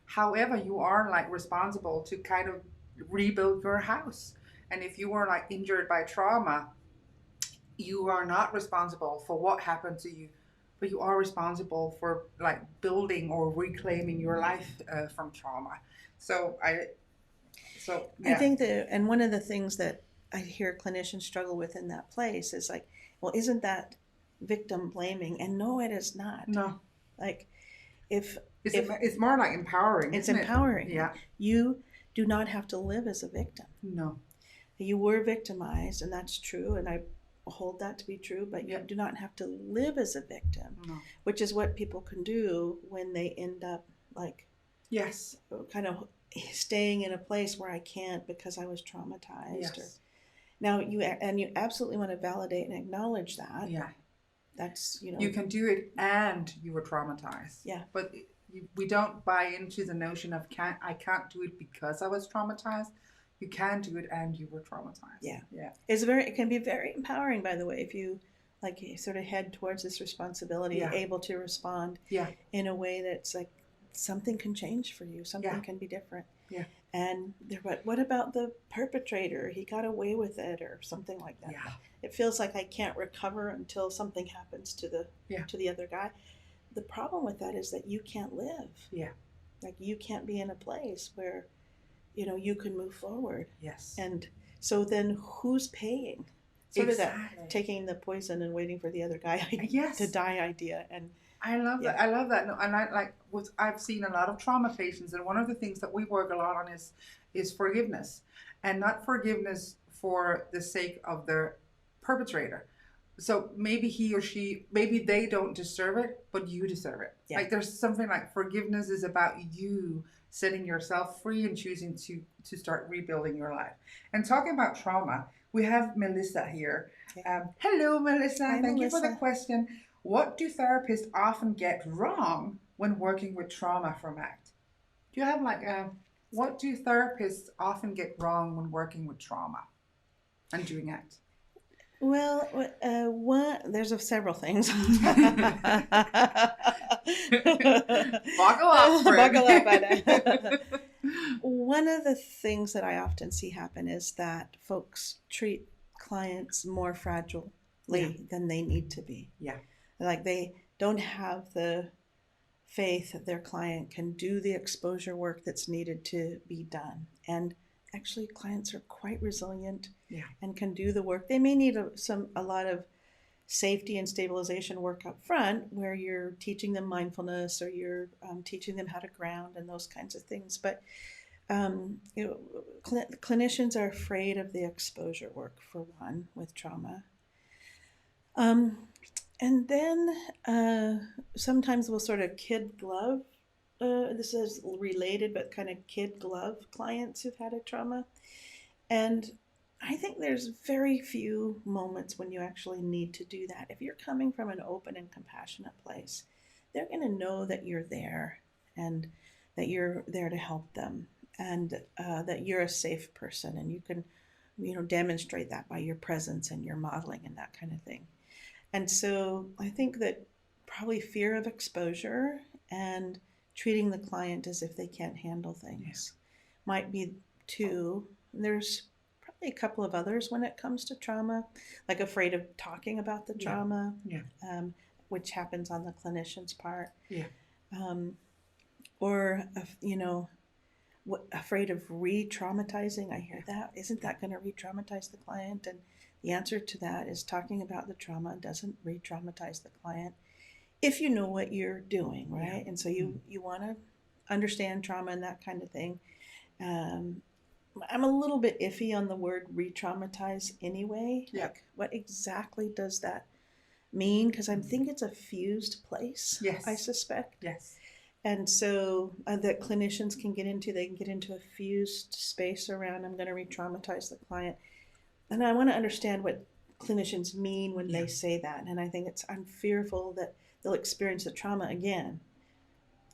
However, you are like responsible to kind of rebuild your house. And if you were like injured by trauma, you are not responsible for what happened to you, but you are responsible for like building or reclaiming your life from trauma. I think and one of the things that I hear clinicians struggle with in that place is like, well, isn't that victim blaming? And no, it is not. No. Like it's more like empowering. It's empowering. Yeah. You do not have to live as a victim. No. You were victimized, and that's true, and I hold that to be true, but you do not have to live as a victim, which is what people can do when they end up like kind of staying in a place where I can't because I was traumatized. Now you absolutely want to validate and acknowledge that. Yeah. That's, you can do it and you were traumatized. Yeah. But we don't buy into the notion of I can't do it because I was traumatized. You can do it and you were traumatized. Yeah. Yeah. It can be very empowering, by the way, if you sort of head towards this responsibility, able to respond in a way that's like something can change for you. Something can be different. Yeah. And what about the perpetrator? He got away with it or something like that. Yeah. It feels like I can't recover until something happens to the other guy. The problem with that is that you can't live. Yeah. Like you can't be in a place where you can move forward. Yes. And so then who's paying? Sort of that taking the poison and waiting for the other guy to die idea. And I love that. Yeah. I love that. No, and I've seen a lot of trauma patients, and one of the things that we work a lot on is forgiveness, and not forgiveness for the sake of the perpetrator. So maybe he or she, maybe they don't deserve it, but you deserve it. Yeah. Like there's something like forgiveness is about you setting yourself free and choosing to start rebuilding your life. And talking about trauma, we have Melissa here. Okay. Hello, Melissa. Hi, Thank you for the Melissa. question. What do therapists often get wrong when working with trauma from ACT? Do you have what do therapists often get wrong when working with trauma and doing ACT? Well, there's several things. Buckle up, friend. Buckle up, Anna. One of the things that I often see happen is that folks treat clients more fragilely than they need to be. Yeah. Like they don't have the faith that their client can do the exposure work that's needed to be done. And actually, clients are quite resilient and can do the work. They may need a lot of safety and stabilization work up front, where you're teaching them mindfulness or you're teaching them how to ground and those kinds of things. But clinicians are afraid of the exposure work, for one, with trauma. And then sometimes we'll sort of kid glove. This is related, but kind of kid glove clients who've had a trauma. And I think there's very few moments when you actually need to do that. If you're coming from an open and compassionate place, they're going to know that you're there and that you're there to help them, and that you're a safe person, and you can, demonstrate that by your presence and your modeling and that kind of thing. And so I think that probably fear of exposure and treating the client as if they can't handle things might be two. There's probably a couple of others when it comes to trauma, like afraid of talking about the trauma, which happens on the clinician's part. Or, afraid of re-traumatizing. I hear that. Isn't that going to re-traumatize the client? And the answer to that is talking about the trauma doesn't re-traumatize the client if you know what you're doing, right? And so you want to understand trauma and that kind of thing. I'm a little bit iffy on the word re-traumatize anyway. Like, what exactly does that mean? Because I think it's a fused place, I suspect. And so that clinicians can get into, they can get into a fused space around, I'm going to re-traumatize the client. And I want to understand what clinicians mean when they say that. And I think I'm fearful that they'll experience the trauma again.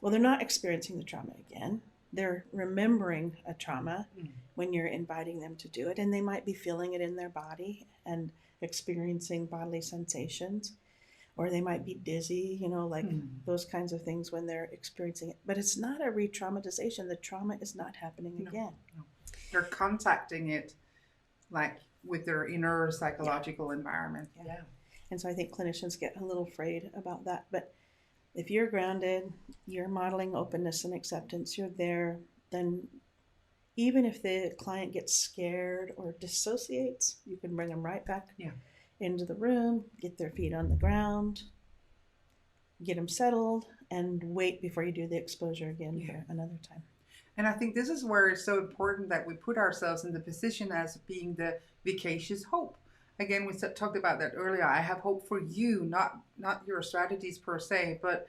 Well, they're not experiencing the trauma again. They're remembering a trauma when you're inviting them to do it. And they might be feeling it in their body and experiencing bodily sensations. Or they might be dizzy, those kinds of things when they're experiencing it. But it's not a re-traumatization. The trauma is not happening again. No. They're contacting it with their inner psychological environment. And so I think clinicians get a little afraid about that. But if you're grounded, you're modeling openness and acceptance, you're there, then even if the client gets scared or dissociates, you can bring them right back into the room, get their feet on the ground, get them settled, and wait before you do the exposure again for another time. And I think this is where it's so important that we put ourselves in the position as being the vicacious hope. Again, we talked about that earlier. I have hope for you, not your strategies per se, but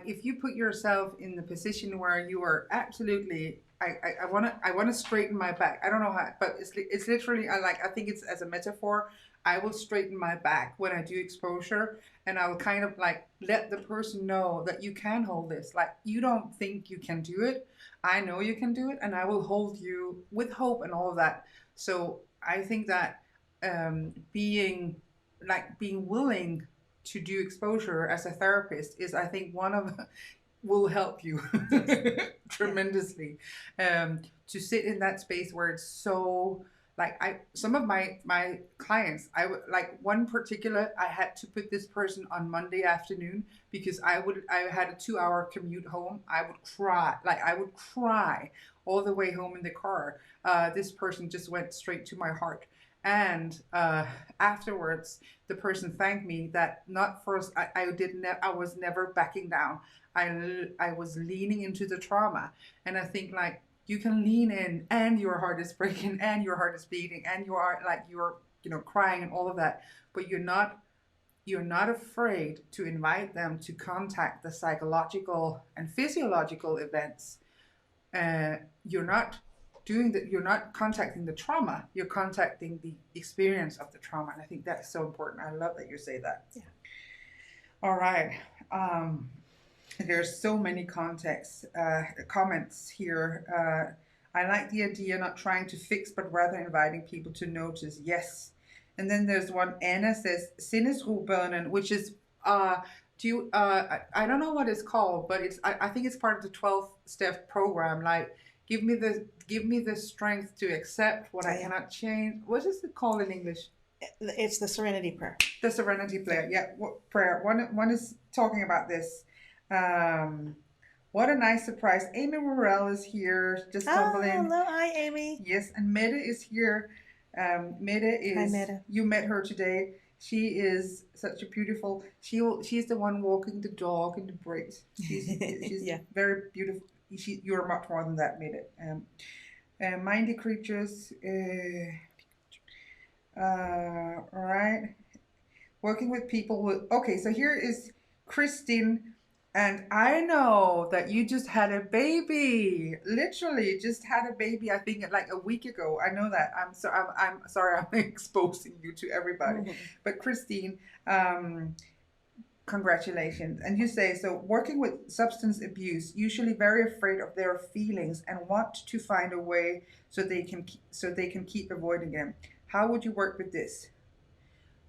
if you put yourself in the position where you are absolutely, I want to straighten my back. I don't know how, but it's literally, I think it's as a metaphor. I will straighten my back when I do exposure, and I will kind of let the person know that you can hold this. You don't think you can do it. I know you can do it, and I will hold you with hope and all of that. So I think that being willing to do exposure as a therapist is, I think, will help you tremendously. To sit in that space where it's so some of my clients, I would one particular, I had to put this person on Monday afternoon because I had a 2-hour commute home. I would cry all the way home in the car. This person just went straight to my heart. And afterwards, the person thanked me that not first, I was never backing down. I was leaning into the trauma. And I think like you can lean in and your heart is breaking and your heart is beating and you are like, you're crying and all of that, but you're not afraid to invite them to contact the psychological and physiological events. You're not doing that. You're not contacting the trauma. You're contacting the experience of the trauma, and I think that's so important. I love that you say that. Yeah. All right. There's so many comments here. I like the idea not trying to fix, but rather inviting people to notice. Yes. And then there's one, Anna says, sinnesrobyn, which is, I don't know what it's called, but I think it's part of the 12-step program. Like, give me the strength to accept what I cannot change. What is it called in English? It's the Serenity Prayer. The Serenity Prayer, yeah. Prayer. One is talking about this. What a nice surprise. Amy Morrell is here, just stumbling. Hello, hi Amy. Yes, and Meta is here. Meta is, hi, Meta. You met her today. She is such a beautiful, she's the one walking the dog in the breaks. She's yeah. very beautiful. You're much more than that, Meta. Mindy creatures. All right. Working with people with, okay, so here is Christine. And I know that you just had a baby, literally just had a baby. I think like a week ago. I know that. I'm sorry. I'm exposing you to everybody. Mm-hmm. But Christine, congratulations. And you say, so working with substance abuse, usually very afraid of their feelings and want to find a way so they can keep avoiding them. How would you work with this?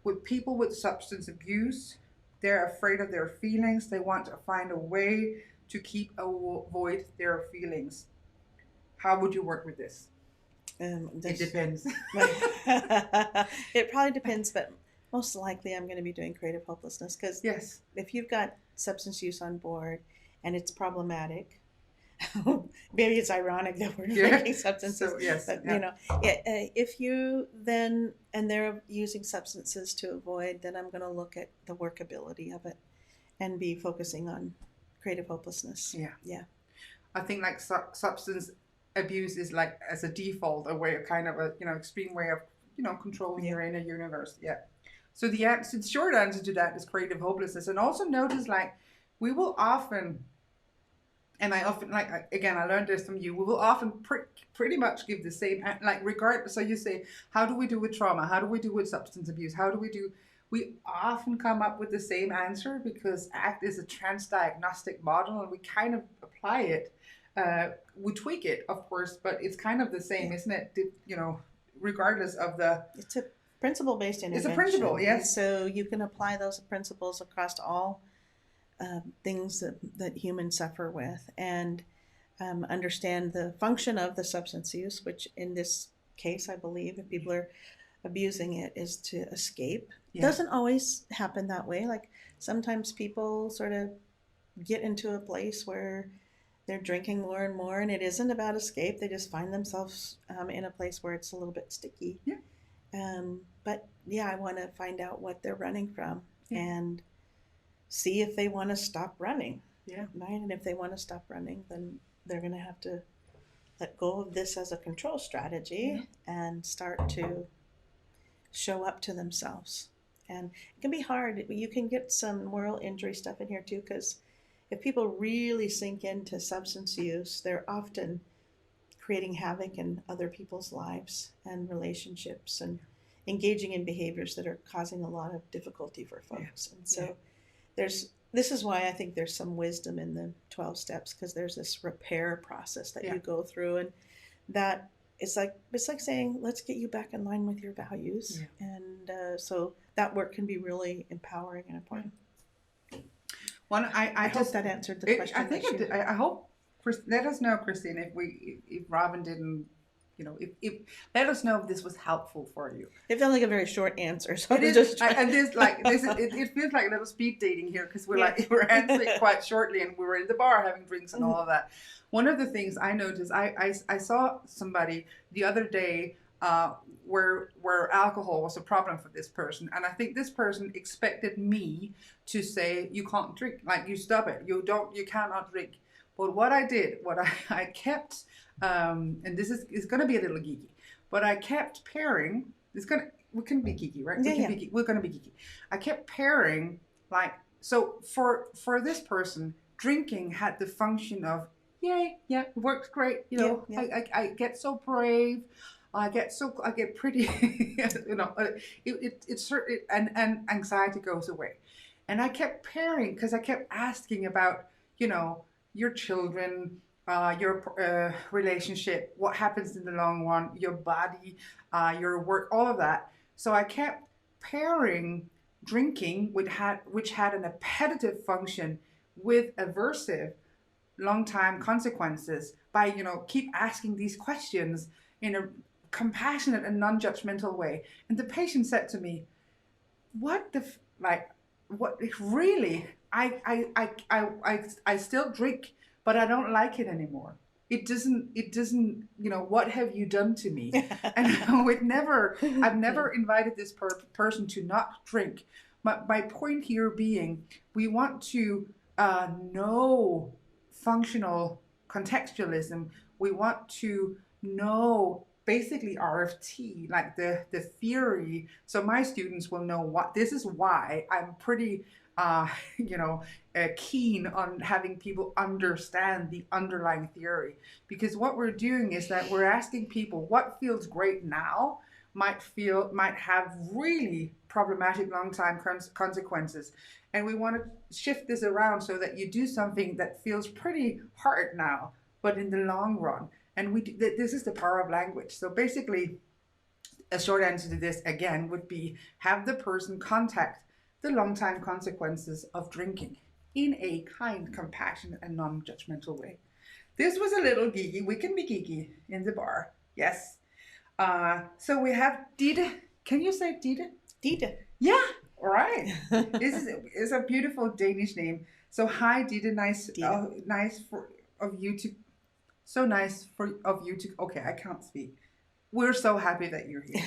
With people with substance abuse, they're afraid of their feelings. They want to find a way to avoid their feelings. How would you work with this? It depends. It probably depends, but most likely I'm going to be doing creative hopelessness because yes, if you've got substance use on board and it's problematic, maybe it's ironic that we're drinking substances. So, yes, but if you then and they're using substances to avoid, then I'm going to look at the workability of it and be focusing on creative hopelessness. Yeah. I think like substance abuse is like as a default a way of kind of a extreme way of controlling your inner universe. Yeah. So the short answer to that is creative hopelessness, and also notice like we will often. And I often, I learned this from you, we will often pretty much give the same, so you say, how do we do with trauma? How do we do with substance abuse? We often come up with the same answer because ACT is a transdiagnostic model and we kind of apply it. We tweak it, of course, but it's kind of the same, isn't it? Regardless of the... It's a principle-based intervention. It's a principle, yes. So you can apply those principles across all things that humans suffer with and understand the function of the substance use, which in this case, I believe, if people are abusing it, is to escape. Yeah. Doesn't always happen that way. Like sometimes people sort of get into a place where they're drinking more and more and it isn't about escape. They just find themselves in a place where it's a little bit sticky. Yeah. But yeah, I want to find out what they're running from and see if they want to stop running. Yeah. Right. And if they want to stop running, then they're going to have to let go of this as a control strategy and start to show up to themselves. And it can be hard. You can get some moral injury stuff in here too, because if people really sink into substance use, they're often creating havoc in other people's lives and relationships and engaging in behaviors that are causing a lot of difficulty for folks. And so this is why I think there's some wisdom in the 12 steps, because there's this repair process that you go through, and that it's like saying, let's get you back in line with your values. And so that work can be really empowering and important. I hope that answered the question. I think it did. I hope. Let us know, Christine, if Robyn didn't. If let us know if this was helpful for you. It felt like a very short answer, so it is. It feels like a little speed dating here because we're answering quite shortly, and we were in the bar having drinks and all of that. One of the things I noticed, I saw somebody the other day where alcohol was a problem for this person, and I think this person expected me to say, you can't drink, like, you stop it, you cannot drink. But what I did, I kept, and this is going to be a little geeky, but I kept pairing. We can be geeky, right? Yeah, We're going to be geeky. I kept pairing, like, so for this person, drinking had the function of, yay, yeah, it works great. I get so brave. I get pretty, and anxiety goes away. And I kept pairing because I kept asking about, your children, your relationship, what happens in the long run, your body, your work, all of that. So I kept pairing drinking, which had an appetitive function, with aversive long-time consequences, by keep asking these questions in a compassionate and non-judgmental way. And the patient said to me, what the what really, I still drink, but I don't like it anymore. It doesn't, what have you done to me? And I've never invited this person to not drink. My point here being, we want to know functional contextualism. We want to know basically RFT, like the theory. So my students will know what this is, why I'm pretty keen on having people understand the underlying theory. Because what we're doing is that we're asking people what feels great now might have really problematic long-time consequences. And we want to shift this around so that you do something that feels pretty hard now, but in the long run. And this is the power of language. So basically, a short answer to this, again, would be have the person contact the long-time consequences of drinking in a kind, compassionate, and non-judgmental way. This was a little geeky. We can be geeky in the bar. Yes. So we have Dide. Can you say Dide? Dide. Yeah. All right. This is a beautiful Danish name. So hi, Dide. Nice of you to. So nice of you to. Okay, I can't speak. We're so happy that you're here.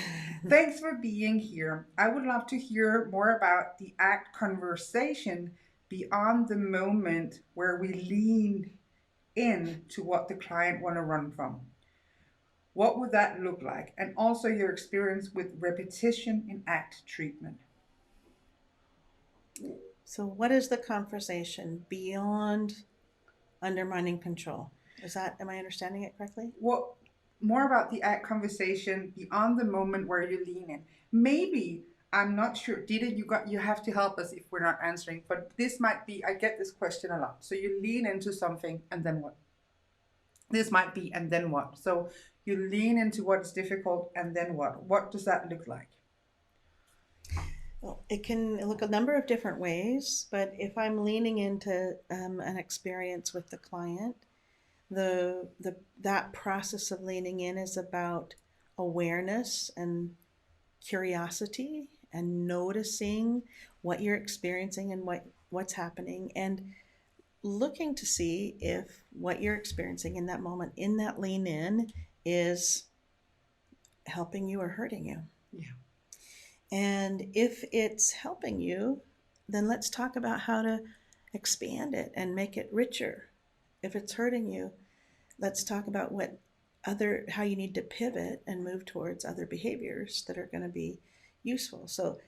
Thanks for being here. I would love to hear more about the ACT conversation beyond the moment where we lean in to what the client want to run from. What would that look like? And also your experience with repetition in ACT treatment. So what is the conversation beyond undermining control? Am I understanding it correctly? Well, more about the ACT conversation beyond the moment where you lean in. Maybe, I'm not sure, Dida, you have to help us if we're not answering, but this might be, I get this question a lot. So you lean into something and then what? This might be, and then what? So you lean into what is difficult and then what? What does that look like? Well, it can look a number of different ways, but if I'm leaning into an experience with the client, that process of leaning in is about awareness and curiosity and noticing what you're experiencing and what's happening, and looking to see if what you're experiencing in that moment, in that lean in, is helping you or hurting you. Yeah. And if it's helping you, then let's talk about how to expand it and make it richer. If it's hurting you, let's talk about how you need to pivot and move towards other behaviors that are going to be useful. So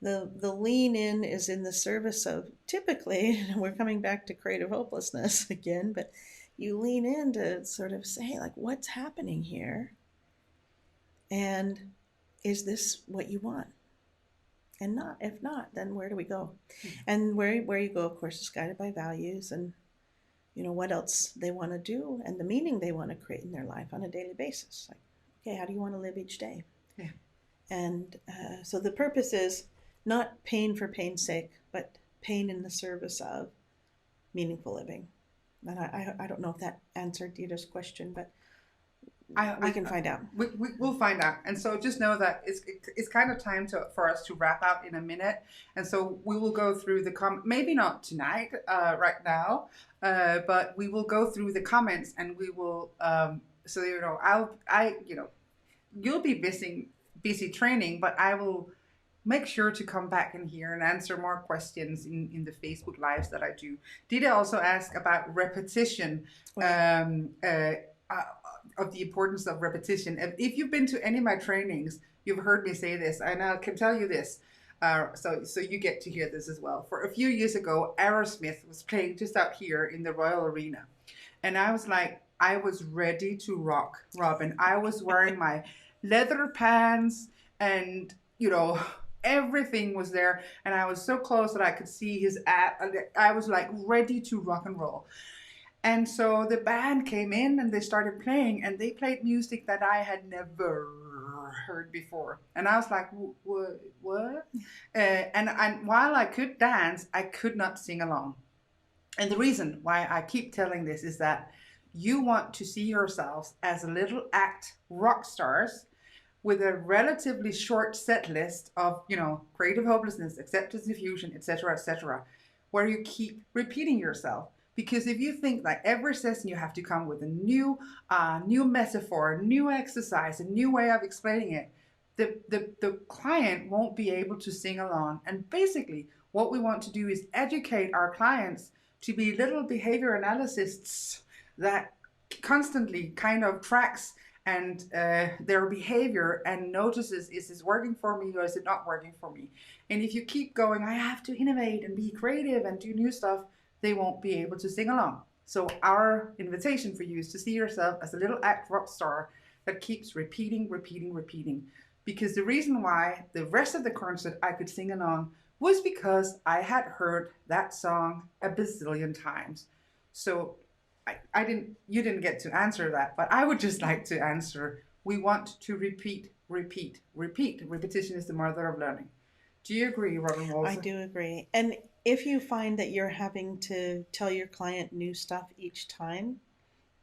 the lean in is in the service of, typically, we're coming back to creative hopelessness again, but you lean in to sort of say, like, what's happening here? And is this what you want? And if not, then where do we go? Mm-hmm. And where you go, of course, is guided by values and what else they want to do and the meaning they want to create in their life on a daily basis. Like, okay, how do you want to live each day? Yeah. And so the purpose is not pain for pain's sake, but pain in the service of meaningful living. And I don't know if that answered Dita's question, but we can find out. We'll find out. And so just know that it's kind of time for us to wrap out in a minute. And so we will go through maybe not tonight, right now, but we will go through the comments and we will, you'll be busy training, but I will make sure to come back in here and answer more questions in the Facebook lives that I do. Did I also ask about repetition, of the importance of repetition? And if you've been to any of my trainings, you've heard me say this, and I can tell you this. So you get to hear this as well. For a few years ago, Aerosmith was playing just out here in the Royal Arena. And I was like, I was ready to rock, Robyn. I was wearing my leather pants and, everything was there. And I was so close that I could see his I was like ready to rock and roll. And so the band came in and they started playing, and they played music that I had never heard before. And I was like, what? And while I could dance, I could not sing along. And the reason why I keep telling this is that you want to see yourselves as little act rock stars with a relatively short set list of, creative hopelessness, acceptance diffusion, etc., where you keep repeating yourself. Because if you think like every session you have to come with a new metaphor, a new exercise, a new way of explaining it, the client won't be able to sing along. And basically what we want to do is educate our clients to be little behavior analysts that constantly kind of tracks and their behavior and notices, is this working for me or is it not working for me? And if you keep going, I have to innovate and be creative and do new stuff, they won't be able to sing along. So our invitation for you is to see yourself as a little act rock star that keeps repeating. Because the reason why the rest of the concert I could sing along was because I had heard that song a bazillion times. So you didn't get to answer that, but I would just like to answer, we want to repeat. Repetition is the mother of learning. Do you agree, Robyn Walser? I do agree. And if you find that you're having to tell your client new stuff each time,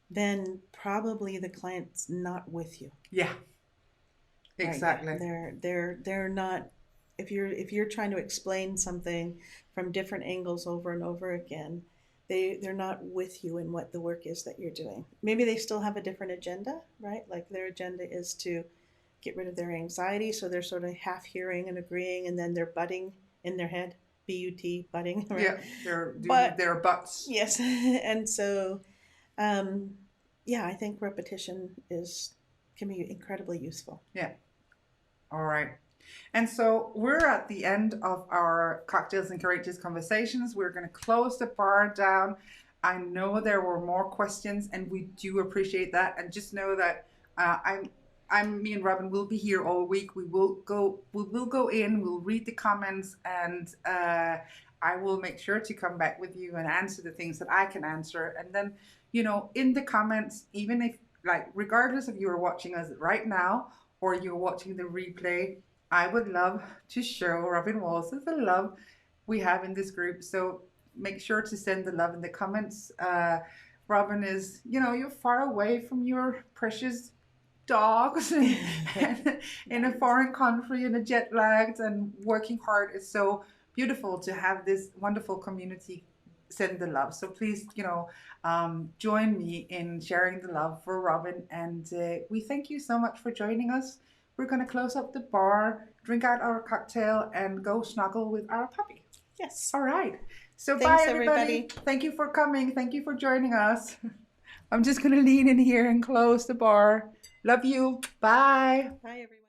then probably the client's not with you. Yeah, exactly. Right? They're not. If you're trying to explain something from different angles over and over again, they're not with you in what the work is that you're doing. Maybe they still have a different agenda, right? Like their agenda is to get rid of their anxiety, so they're sort of half hearing and agreeing, and then they're butting in their head. B-U-T, butting. Right? Yeah, they're doing their butts. Yes, and so, I think repetition can be incredibly useful. Yeah. All right. And so we're at the end of our Cocktails and Courageous Conversations. We're going to close the bar down. I know there were more questions, and we do appreciate that. And just know that me and Robyn will be here all week. We will go in, we'll read the comments, and I will make sure to come back with you and answer the things that I can answer. And then, in the comments, even if, regardless if you're watching us right now or you're watching the replay, I would love to show Robyn Walser the love we have in this group. So make sure to send the love in the comments. Robyn is, you're far away from your precious dogs and in a foreign country and a jet lagged and working hard. It's so beautiful to have this wonderful community send the love. So please, join me in sharing the love for Robyn. And we thank you so much for joining us. We're going to close up the bar, drink out our cocktail, and go snuggle with our puppy. Yes. All right. So thanks, bye, everybody. Thank you for coming. Thank you for joining us. I'm just going to lean in here and close the bar. Love you. Bye. Bye, everyone.